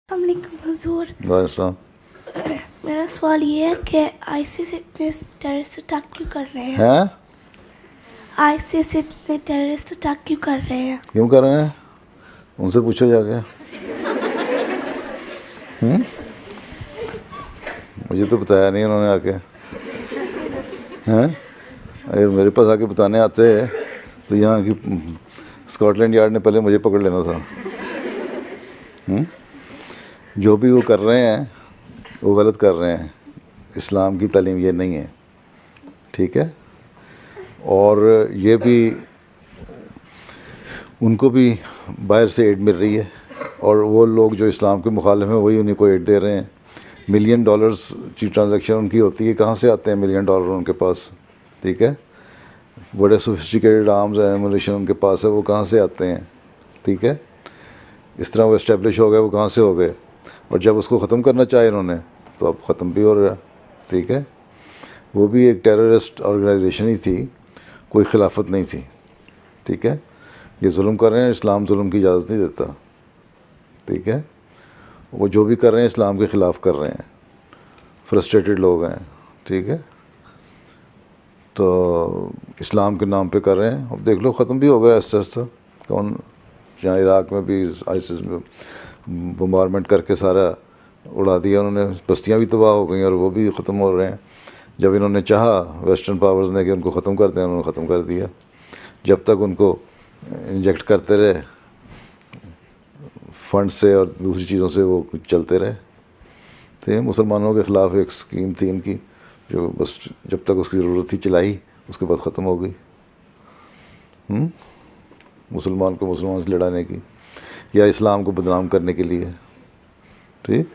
हुजूर, वालेकुम। मेरा सवाल ये है कि आईसिस इतने टेररिस्ट अटैक क्यों कर रहे हैं? हैं? आईसिस इतने टेररिस्ट अटैक क्यों कर रहे हैं? क्यों कर रहे हैं? उनसे पूछो जाके। मुझे तो बताया नहीं उन्होंने आके। हैं? अगर मेरे पास आके बताने आते तो यहाँ की स्कॉटलैंड यार्ड ने पहले मुझे पकड़ लेना था। जो भी वो कर रहे हैं वो गलत कर रहे हैं। इस्लाम की तालीम ये नहीं है, ठीक है? और ये भी उनको भी बाहर से एड मिल रही है, और वो लोग जो इस्लाम के मुखालिफ हैं वही उन्हीं को एड दे रहे हैं। $1 मिलियन की ट्रांजैक्शन उनकी होती है। कहाँ से आते हैं $1 मिलियन उनके पास? ठीक है, बड़े सोफिस्टिकेटेड आर्म्स एंड एमुनेशन उनके पास है, वो कहाँ से आते हैं? ठीक है, इस तरह वो इस्टेब्लिश हो गए, वो कहाँ से हो गए? और जब उसको ख़त्म करना चाहे इन्होंने तो अब ख़त्म भी हो रहा है। ठीक है, वो भी एक टेररिस्ट ऑर्गेनाइजेशन ही थी, कोई खिलाफत नहीं थी। ठीक है, ये जुल्म कर रहे हैं, इस्लाम जुल्म की इजाज़त नहीं देता। ठीक है, वो जो भी कर रहे हैं इस्लाम के ख़िलाफ़ कर रहे हैं, फ्रस्ट्रेटेड लोग हैं। ठीक है, तो इस्लाम के नाम पे कर रहे हैं। अब देख लो, ख़त्म भी हो गया आहिस्ता आहिस्ता। कौन, जहाँ इराक़ में भी आईसिस में बम्बारमेंट करके सारा उड़ा दिया उन्होंने, बस्तियाँ भी तबाह हो गई और वो भी ख़त्म हो रहे हैं। जब इन्होंने चाहा वेस्टर्न पावर्स ने कि उनको ख़त्म कर दें, उन्होंने ख़त्म कर दिया। जब तक उनको इंजेक्ट करते रहे फंड से और दूसरी चीज़ों से, वो चलते रहे। तो मुसलमानों के ख़िलाफ़ एक स्कीम थी इनकी, जो बस जब तक उसकी ज़रूरत थी चलाई, उसके बाद ख़त्म हो गई। मुसलमान को मुसलमान से लड़ाने की या इस्लाम को बदनाम करने के लिए। ठीक।